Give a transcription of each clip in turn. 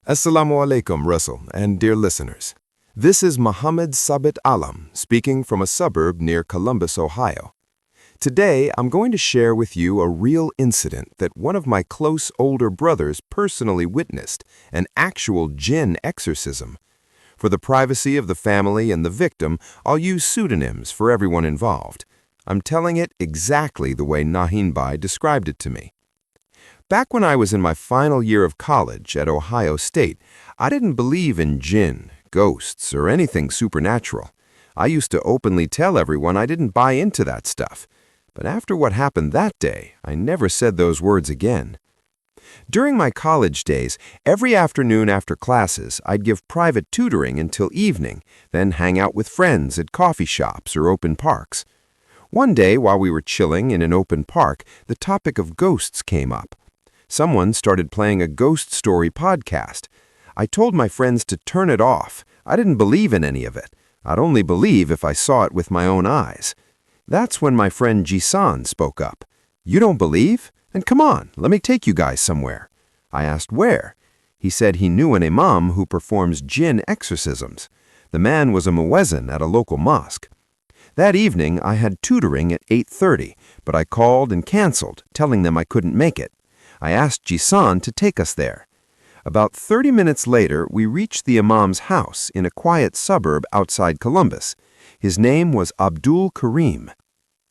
Assalamu alaikum, Russell, and dear listeners. This is Muhammad Sabit Alam speaking from a suburb near Columbus, Ohio. Today, I'm going to share with you a real incident that one of my close older brothers personally witnessed, an actual jinn exorcism. For the privacy of the family and the victim, I'll use pseudonyms for everyone involved. I'm telling it exactly the way Nahin Bhai described it to me. Back when I was in my final year of college at Ohio State, I didn't believe in jinn, ghosts, or anything supernatural. I used to openly tell everyone I didn't buy into that stuff. But after what happened that day, I never said those words again. During my college days, every afternoon after classes, I'd give private tutoring until evening, then hang out with friends at coffee shops or open parks. One day, while we were chilling in an open park, the topic of ghosts came up. Someone started playing a ghost story podcast. I told my friends to turn it off. I didn't believe in any of it. I'd only believe if I saw it with my own eyes. That's when my friend Jisan spoke up. "You don't believe? Then come on, let me take you guys somewhere." I asked where. He said he knew an imam who performs jinn exorcisms. The man was a muezzin at a local mosque. That evening, I had tutoring at 8:30, but I called and canceled, telling them I couldn't make it. I asked Jisan to take us there. About 30 minutes later, we reached the imam's house in a quiet suburb outside Columbus. His name was Abdul Karim.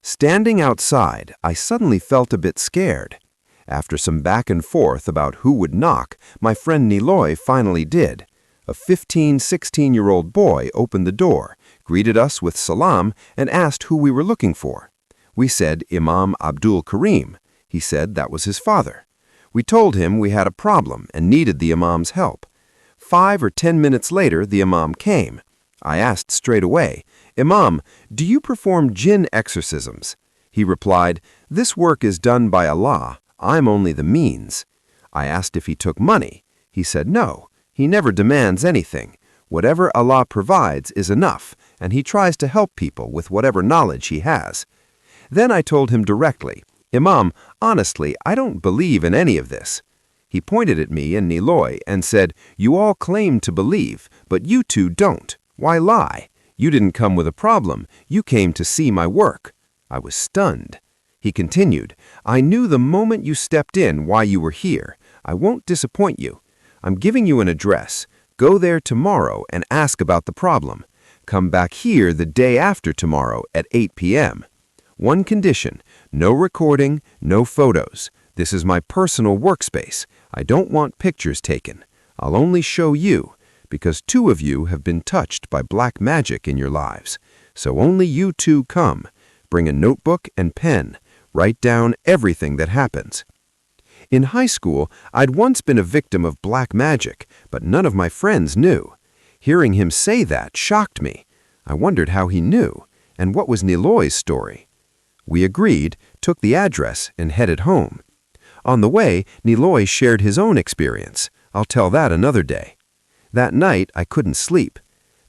Standing outside, I suddenly felt a bit scared. After some back and forth about who would knock, my friend Niloy finally did. A 15, 16-year-old boy opened the door, greeted us with salam, and asked who we were looking for. We said Imam Abdul Karim. He said that was his father. We told him we had a problem and needed the imam's help. 5 or 10 minutes later, the imam came. I asked straight away, "Imam, do you perform jinn exorcisms?" He replied, "This work is done by Allah. I'm only the means." I asked if he took money. He said no. He never demands anything. Whatever Allah provides is enough, and he tries to help people with whatever knowledge he has. Then I told him directly, "Imam, honestly, I don't believe in any of this." He pointed at me and Niloy and said, "You all claim to believe, but you two don't. Why lie? You didn't come with a problem. You came to see my work." I was stunned. He continued, "I knew the moment you stepped in why you were here. I won't disappoint you. I'm giving you an address. Go there tomorrow and ask about the problem. Come back here the day after tomorrow at 8 p.m. One condition, no recording, no photos. This is my personal workspace. I don't want pictures taken. I'll only show you, because 2 of you have been touched by black magic in your lives. So only you 2 come. Bring a notebook and pen. Write down everything that happens." In high school, I'd once been a victim of black magic, but none of my friends knew. Hearing him say that shocked me. I wondered how he knew, and what was Niloy's story. We agreed, took the address, and headed home. On the way, Niloy shared his own experience. I'll tell that another day. That night, I couldn't sleep.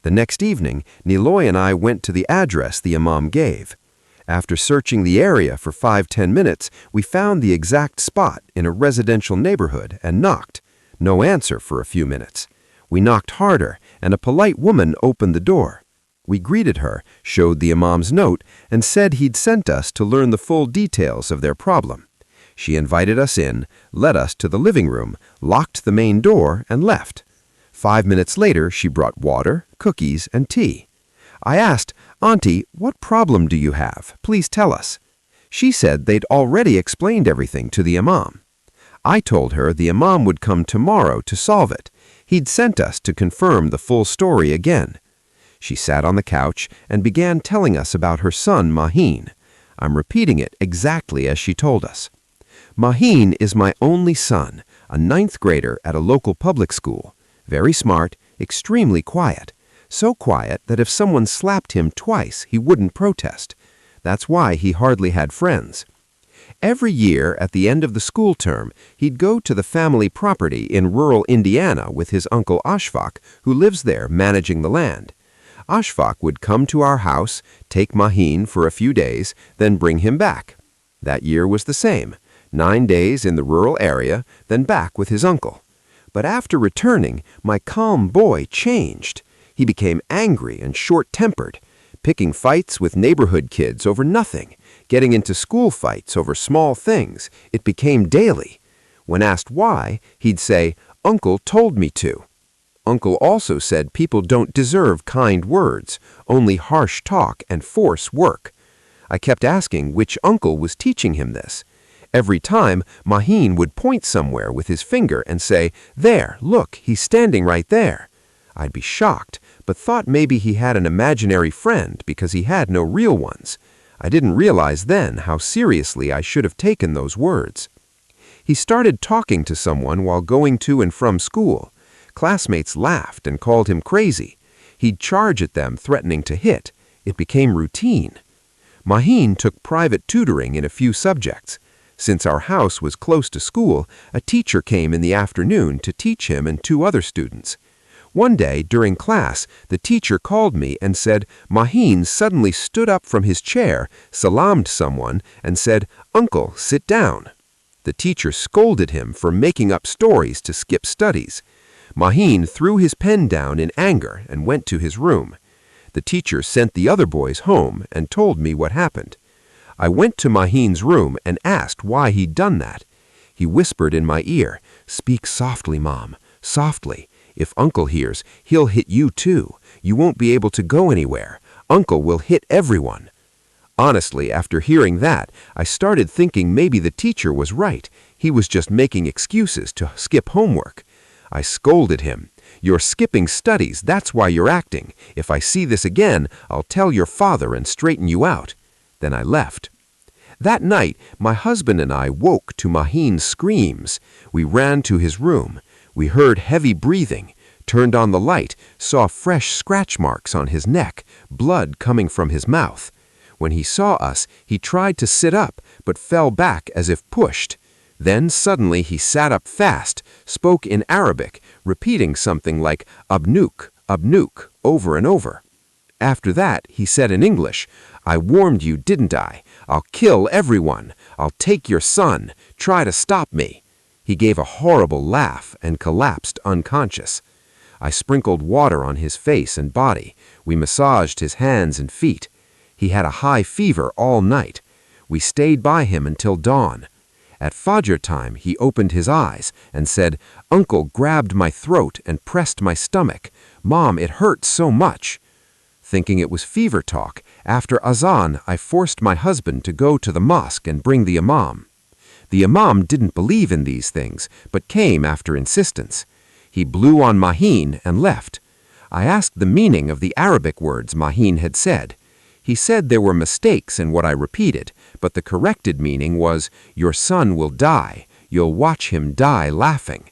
The next evening, Niloy and I went to the address the imam gave. After searching the area for 5-10 minutes, we found the exact spot in a residential neighborhood and knocked. No answer for a few minutes. We knocked harder, and a polite woman opened the door. We greeted her, showed the imam's note, and said he'd sent us to learn the full details of their problem. She invited us in, led us to the living room, locked the main door, and left. 5 minutes later, she brought water, cookies, and tea. I asked, "Auntie, what problem do you have? Please tell us." She said they'd already explained everything to the imam. I told her the imam would come tomorrow to solve it. He'd sent us to confirm the full story again. She sat on the couch and began telling us about her son, Mahin. I'm repeating it exactly as she told us. "Mahin is my only son, a 9th grader at a local public school. Very smart, extremely quiet. So quiet that if someone slapped him twice, he wouldn't protest. That's why he hardly had friends. Every year, at the end of the school term, he'd go to the family property in rural Indiana with his uncle Ashfaq, who lives there managing the land. Ashfaq would come to our house, take Mahin for a few days, then bring him back. That year was the same. 9 days in the rural area, then back with his uncle. But after returning, my calm boy changed. He became angry and short-tempered, picking fights with neighborhood kids over nothing, getting into school fights over small things. It became daily. When asked why, he'd say, "Uncle told me to." Uncle also said people don't deserve kind words, only harsh talk and force work. I kept asking which uncle was teaching him this. Every time, Maheen would point somewhere with his finger and say, "There, look, he's standing right there." I'd be shocked, but thought maybe he had an imaginary friend because he had no real ones. I didn't realize then how seriously I should have taken those words. He started talking to someone while going to and from school. Classmates laughed and called him crazy. He'd charge at them, threatening to hit. It became routine. Maheen took private tutoring in a few subjects. Since our house was close to school, a teacher came in the afternoon to teach him and 2 other students. One day, during class, the teacher called me and said Maheen suddenly stood up from his chair, salaamed someone, and said, "Uncle, sit down." The teacher scolded him for making up stories to skip studies. Maheen threw his pen down in anger and went to his room. The teacher sent the other boys home and told me what happened. I went to Maheen's room and asked why he'd done that. He whispered in my ear, "Speak softly, Mom, softly. If Uncle hears, he'll hit you too. You won't be able to go anywhere. Uncle will hit everyone." Honestly, after hearing that, I started thinking maybe the teacher was right. He was just making excuses to skip homework. I scolded him. "You're skipping studies, that's why you're acting. If I see this again, I'll tell your father and straighten you out." Then I left. That night, my husband and I woke to Maheen's screams. We ran to his room. We heard heavy breathing, turned on the light, saw fresh scratch marks on his neck, blood coming from his mouth. When he saw us, he tried to sit up, but fell back as if pushed. Then suddenly he sat up fast, spoke in Arabic, repeating something like "Abnuk, Abnuk," over and over. After that, he said in English, "I warned you, didn't I? I'll kill everyone. I'll take your son. Try to stop me." He gave a horrible laugh and collapsed unconscious. I sprinkled water on his face and body. We massaged his hands and feet. He had a high fever all night. We stayed by him until dawn. At Fajr time, he opened his eyes and said, "Uncle grabbed my throat and pressed my stomach. Mom, it hurts so much." Thinking it was fever talk, after Azan, I forced my husband to go to the mosque and bring the imam. The imam didn't believe in these things, but came after insistence. He blew on Maheen and left. I asked the meaning of the Arabic words Maheen had said. He said there were mistakes in what I repeated, but the corrected meaning was, "Your son will die. You'll watch him die laughing."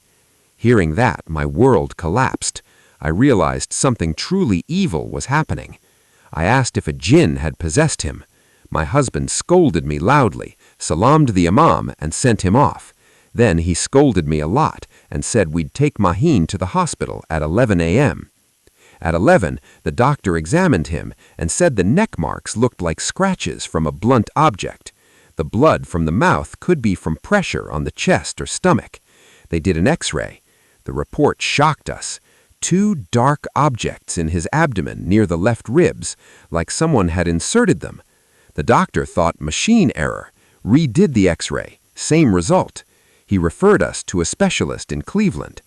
Hearing that, my world collapsed. I realized something truly evil was happening. I asked if a jinn had possessed him. My husband scolded me loudly, salaamed the imam, and sent him off. Then he scolded me a lot and said we'd take Maheen to the hospital at 11 a.m. At 11, the doctor examined him and said the neck marks looked like scratches from a blunt object. The blood from the mouth could be from pressure on the chest or stomach. They did an X-ray. The report shocked us. 2 dark objects in his abdomen near the left ribs, like someone had inserted them. The doctor thought machine error, redid the X-ray, same result. He referred us to a specialist in Cleveland.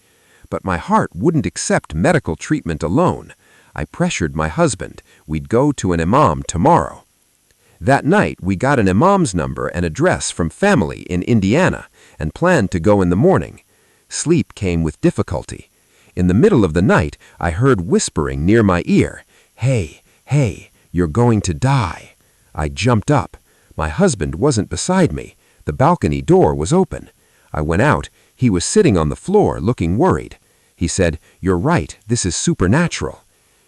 But my heart wouldn't accept medical treatment alone. I pressured my husband. We'd go to an imam tomorrow. That night, we got an imam's number and address from family in Indiana and planned to go in the morning. Sleep came with difficulty. In the middle of the night, I heard whispering near my ear, "Hey, hey, you're going to die." I jumped up. My husband wasn't beside me. The balcony door was open. I went out. He was sitting on the floor looking worried. He said, "You're right, this is supernatural."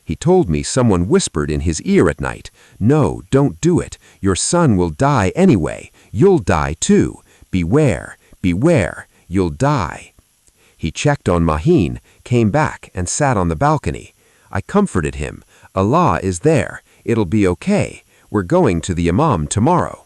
He told me someone whispered in his ear at night, "No, don't do it. Your son will die anyway. You'll die too. Beware, beware, you'll die." He checked on Maheen, came back, and sat on the balcony. I comforted him. "Allah is there. It'll be okay. We're going to the imam tomorrow."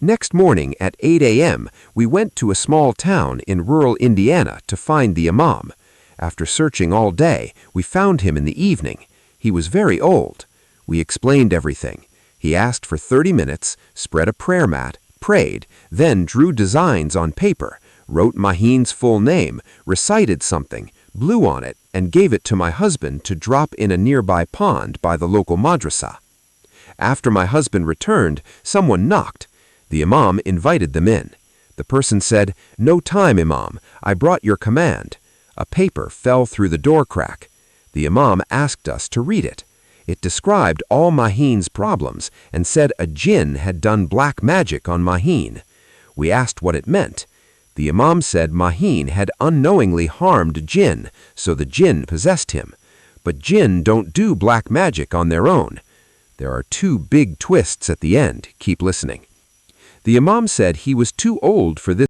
Next morning at 8 a.m., we went to a small town in rural Indiana to find the imam. After searching all day, we found him in the evening. He was very old. We explained everything. He asked for 30 minutes, spread a prayer mat, prayed, then drew designs on paper, wrote Mahin's full name, recited something, blew on it, and gave it to my husband to drop in a nearby pond by the local madrasa. After my husband returned, someone knocked. The imam invited them in. The person said, "No time, Imam. I brought your command." A paper fell through the door crack. The imam asked us to read it. It described all Mahin's problems and said a jinn had done black magic on Mahin. We asked what it meant. The imam said Mahin had unknowingly harmed jinn, so the jinn possessed him. But jinn don't do black magic on their own. There are two big twists at the end. Keep listening. The imam said he was too old for this